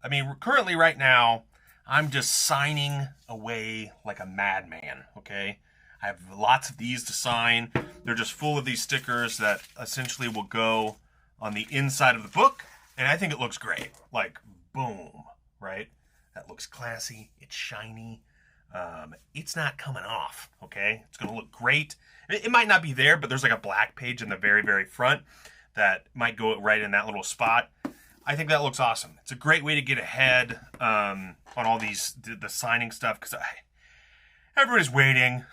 I mean, currently right now, I'm just signing away like a madman, okay? I have lots of these to sign. They're just full of these stickers that essentially will go on the inside of the book, and I think it looks great. Like, boom, right? That looks classy. It's shiny. It's not coming off, okay? It's going to look great. It might not be there, but there's like a black page in the very, very front that might go right in that little spot. I think that looks awesome. It's a great way to get ahead on all the signing stuff because everybody's waiting.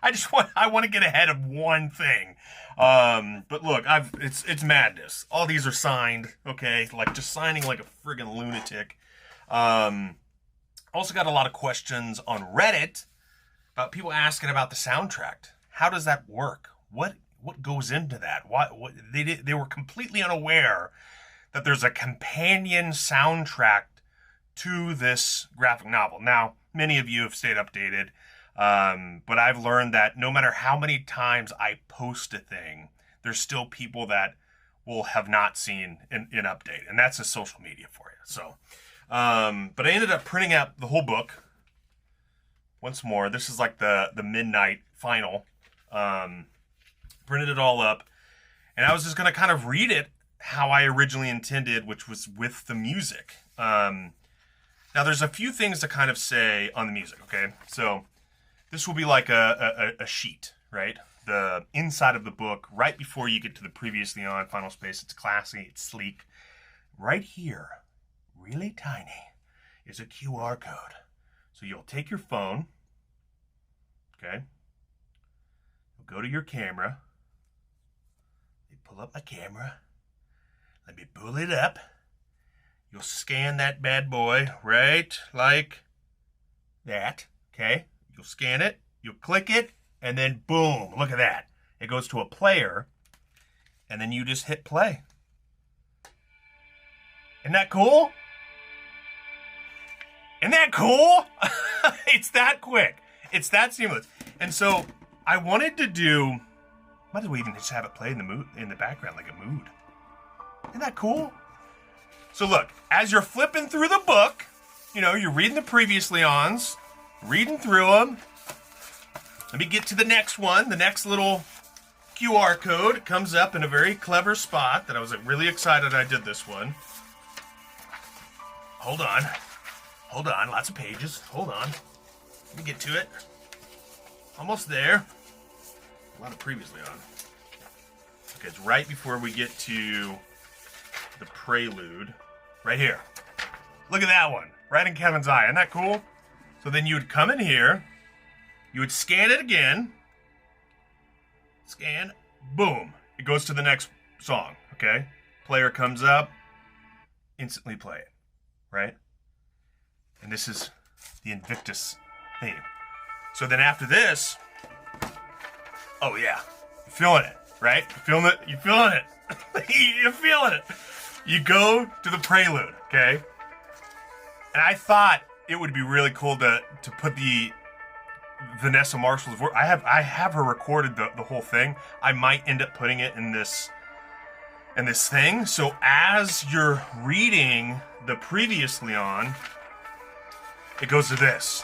I want to get ahead of one thing. But look, it's madness. All these are signed, okay? Like just signing like a friggin' lunatic. Also got a lot of questions on Reddit about people asking about the soundtrack. How does that work? What goes into that? What they were completely unaware that there's a companion soundtrack to this graphic novel. Now, many of you have stayed updated, but I've learned that no matter how many times I post a thing, there's still people that will have not seen an update, and that's a social media for you. So, but I ended up printing out the whole book once more. This is like the midnight final. Printed it all up, and I was just going to kind of read it how I originally intended, which was with the music. Now, there's a few things to kind of say on the music, okay? So this will be like a sheet, right? The inside of the book, right before you get to the previously on Final Space. It's classy, it's sleek. Right here, really tiny, is a QR code. So you'll take your phone, okay? You'll go to your camera. Pull up my camera. Let me pull it up. You'll scan that bad boy right like that, okay? You'll scan it, you'll click it, and then boom, look at that. It goes to a player, and then you just hit play. Isn't that cool? Isn't that cool? It's that quick. It's that seamless. And so I wanted to do, might as well even just have it play in the background like a mood. Isn't that cool? So look, as you're flipping through the book, you know, you're reading the previously ons, reading through them. Let me get to the next one. The next little QR code comes up in a very clever spot that I was really excited I did this one. Hold on. Hold on. Lots of pages. Hold on. Let me get to it. Almost there. A lot of previously on. Okay, it's right before we get to the prelude. Right here. Look at that one. Right in Kevin's eye. Isn't that cool? So then you would come in here. You would scan it again. Scan. Boom. It goes to the next song. Okay? Player comes up. Instantly play it. Right? And this is the Invictus theme. So then after this, oh yeah, you're feeling it, right? You're feeling it. You're feeling it. You're feeling it. You go to the prelude, okay? And I thought it would be really cool to put the Vanessa Marshall's voice. I have her recorded the whole thing. I might end up putting it in this thing. So as you're reading the previously on, it goes to this,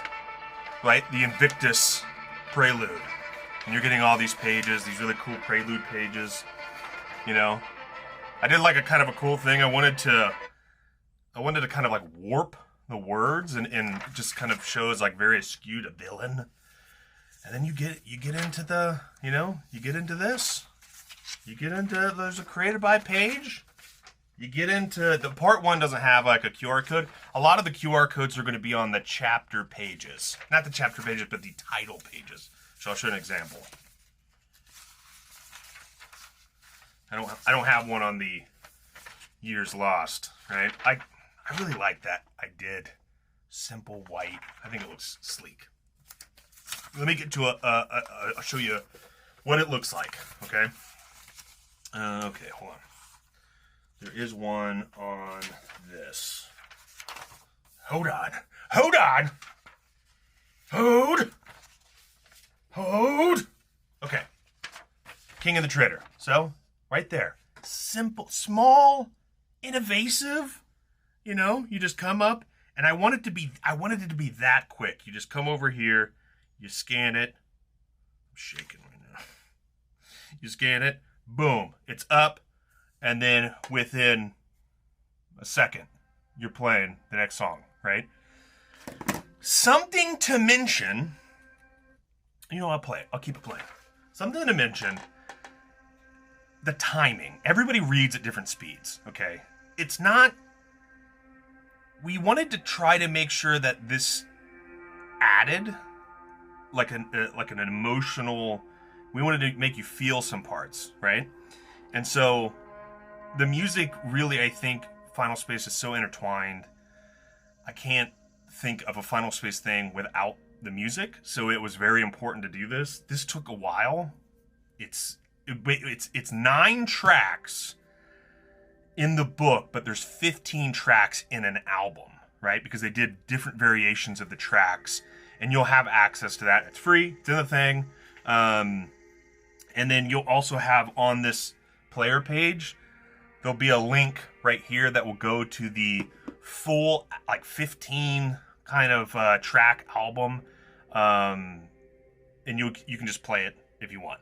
right? The Invictus prelude. And you're getting all these pages, these really cool prelude pages, you know. I did like a kind of a cool thing. I wanted to kind of like warp the words and just kind of shows like very skewed a villain. And then you get into the, you know, you get into this. You get into, there's a created by page. You get into, the part one doesn't have like a QR code. A lot of the QR codes are going to be on the chapter pages. Not the chapter pages, but the title pages. So I'll show you an example. I don't have one on the Years Lost, right? I really like that. I did. Simple white. I think it looks sleek. Let me get to I'll show you what it looks like, okay? Okay, hold on. There is one on this. Hold on. Hold on. Hold. Okay. King of the Trader. So, right there. Simple, small, innovasive, You just come up, and I wanted it to be that quick. You just come over here, you scan it. I'm shaking right now. You scan it, boom, it's up, and then within a second, you're playing the next song, right? Something to mention. I'll play it. I'll keep it playing. Something to mention. The timing. Everybody reads at different speeds, okay? It's not... We wanted to try to make sure that this added like an emotional... We wanted to make you feel some parts, right? And so the music really, I think, Final Space is so intertwined. I can't think of a Final Space thing without the music, so it was very important to do this. This took a while. It's 9 tracks in the book, but there's 15 tracks in an album, right? Because they did different variations of the tracks, and you'll have access to that. It's free. It's in the thing. And then you'll also have on this player page, there'll be a link right here that will go to the full 15 kind of track album, and you can just play it if you want.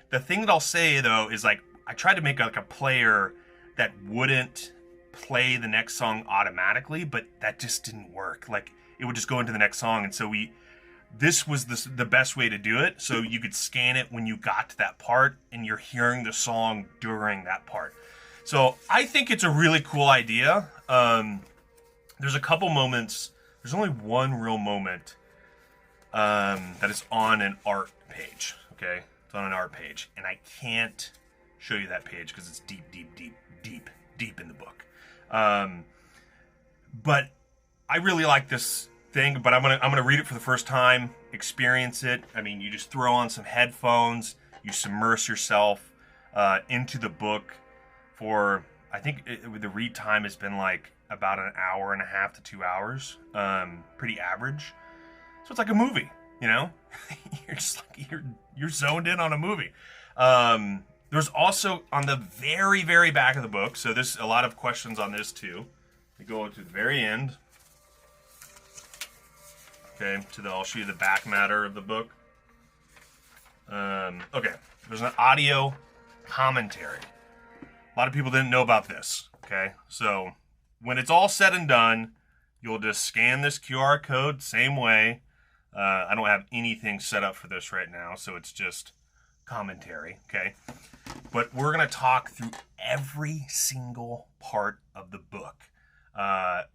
The thing that I'll say though is I tried to make a player that wouldn't play the next song automatically, but that just didn't work. It would just go into the next song, and so this was the best way to do it, so you could scan it when you got to that part and you're hearing the song during that part. So I think it's a really cool idea. There's a couple moments. There's only one real moment that is on an art page. Okay, it's on an art page, and I can't show you that page because it's deep in the book. But I really like this thing. But I'm gonna read it for the first time, experience it. I mean, you just throw on some headphones, you submerge yourself into the book for, I think the read time has been about an hour and a half to 2 hours, pretty average. So it's like a movie, you're just you're zoned in on a movie. There's also on the very, very back of the book, so there's a lot of questions on this too. We go to the very end. Okay, I'll show you the back matter of the book. Okay, there's an audio commentary. A lot of people didn't know about this, okay? So when it's all said and done, you'll just scan this QR code, same way. I don't have anything set up for this right now, so it's just commentary, okay? But we're going to talk through every single part of the book,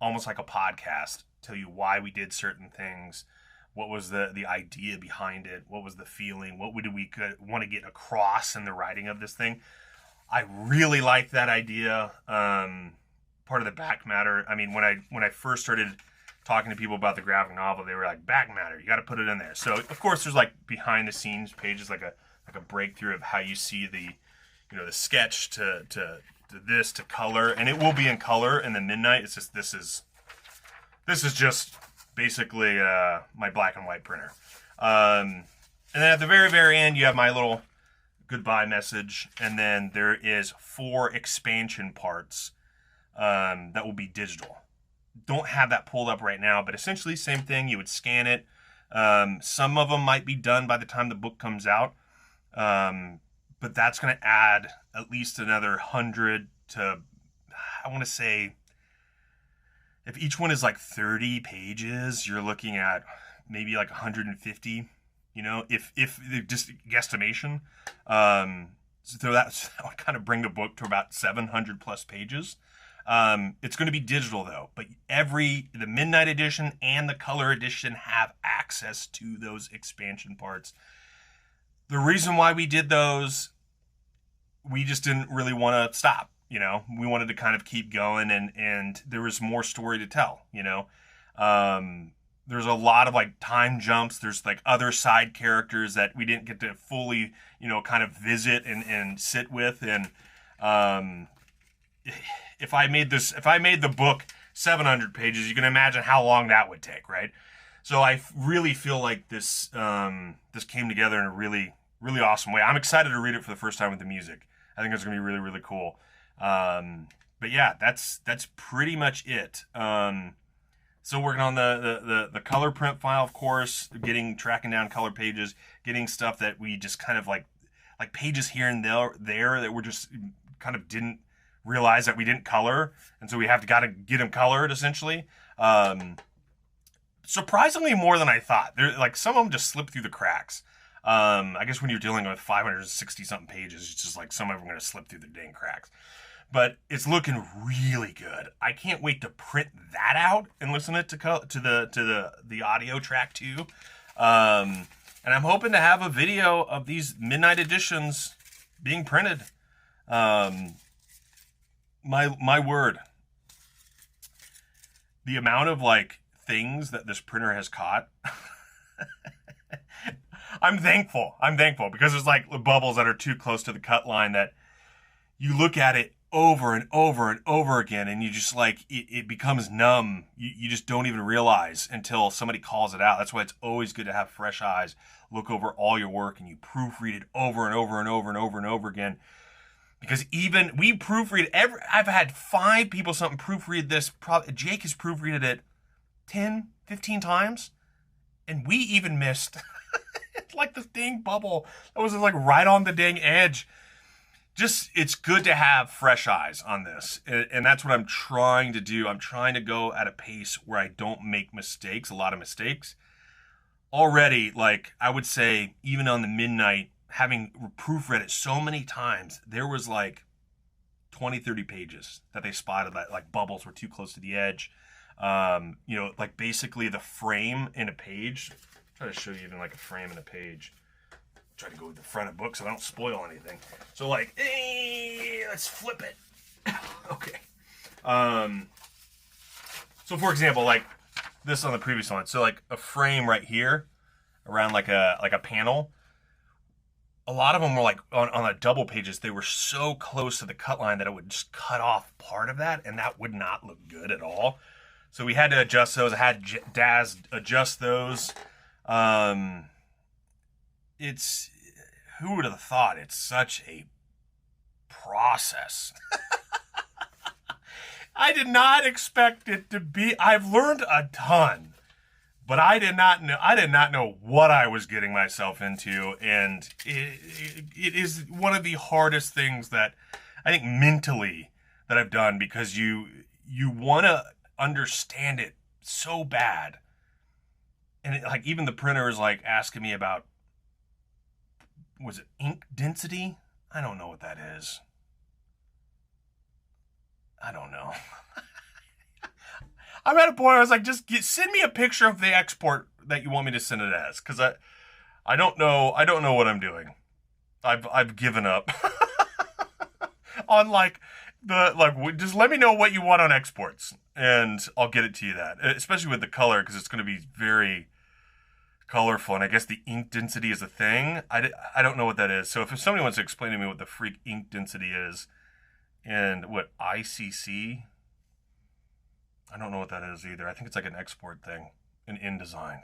almost like a podcast, tell you why we did certain things, what was the idea behind it, what was the feeling, what would we want to get across in the writing of this thing. I really like that idea. Part of the back matter. I mean, when I first started talking to people about the graphic novel, they were like, back matter, you got to put it in there. So of course there's behind the scenes pages, like a breakthrough of how you see the sketch to this to color, and it will be in color in the Midnight. It's just this is just basically my black and white printer. And then at the very, very end, you have my little goodbye message, and then there is 4 expansion parts that will be digital. Don't have that pulled up right now, but essentially same thing. You would scan it. Some of them might be done by the time the book comes out, but that's going to add at least another 100 to, I want to say, if each one is 30 pages, you're looking at maybe 150, if just guesstimation. So that would kind of bring the book to about 700 plus pages. It's going to be digital though, but the Midnight Edition and the Color Edition have access to those expansion parts. The reason why we did those, we just didn't really want to stop. We wanted to kind of keep going, and there was more story to tell. There's a lot of time jumps. There's other side characters that we didn't get to fully, kind of visit and sit with. And if I made the book 700 pages, you can imagine how long that would take, right? So I really feel like this came together in a really, really awesome way. I'm excited to read it for the first time with the music. I think it's going to be really, really cool. but yeah, that's pretty much it. Still working on the color print file, of course, tracking down color pages, getting stuff that we just kind of like pages here and there that we're just kind of didn't realize that we didn't color, and so we have to gotta get them colored essentially. Surprisingly more than I thought. There, like, some of them just slip through the cracks. I guess when you're dealing with 560 something pages, it's just like some of them are gonna slip through the dang cracks. But it's looking really good. I can't wait to print that out and listen to the audio track too. And I'm hoping to have a video of these midnight editions being printed. My word, the amount of like things that this printer has caught. I'm thankful because there's like bubbles that are too close to the cut line that you look at it over and over and over again, and you just like it becomes numb. You just don't even realize until somebody calls it out. That's why it's always good to have fresh eyes, look over all your work, and you proofread it over and over and over and over and over again. Because even we proofread I've had 5 people something proofread this. Jake has proofreaded it 10, 15 times, and we even missed like the dang bubble that was like right on the dang edge. Just, it's good to have fresh eyes on this, and that's what I'm trying to do. I'm trying to go at a pace where I don't make mistakes, a lot of mistakes. Already, like, I would say, even on the midnight, having proofread it so many times, there was like 20, 30 pages that they spotted that like bubbles were too close to the edge. Like basically the frame in a page. I'll try to show you even like a frame in a page. Try to go with the front of the book so I don't spoil anything. So like, hey, let's flip it. Okay. So for example, like this on the previous one. So like a frame right here around like a panel. A lot of them were like on the double pages. They were so close to the cut line that it would just cut off part of that, and that would not look good at all. So we had to adjust those. I had Daz adjust those. It's, who would have thought it's such a process? I did not expect it to be. I've learned a ton, but I did not know what I was getting myself into, and it is one of the hardest things that I think mentally that I've done, because you want to understand it so bad, and like even the printer is like asking me about, was it ink density? I don't know what that is. I don't know. I'm at a point where I was like, send me a picture of the export that you want me to send it as, because I don't know what I'm doing. I've given up on just let me know what you want on exports, and I'll get it to you. That, especially with the color, because it's going to be very colorful, and I guess the ink density is a thing. I don't know what that is. So if somebody wants to explain to me what the freak ink density is, and what ICC, I don't know what that is either. I think it's like an export thing in InDesign.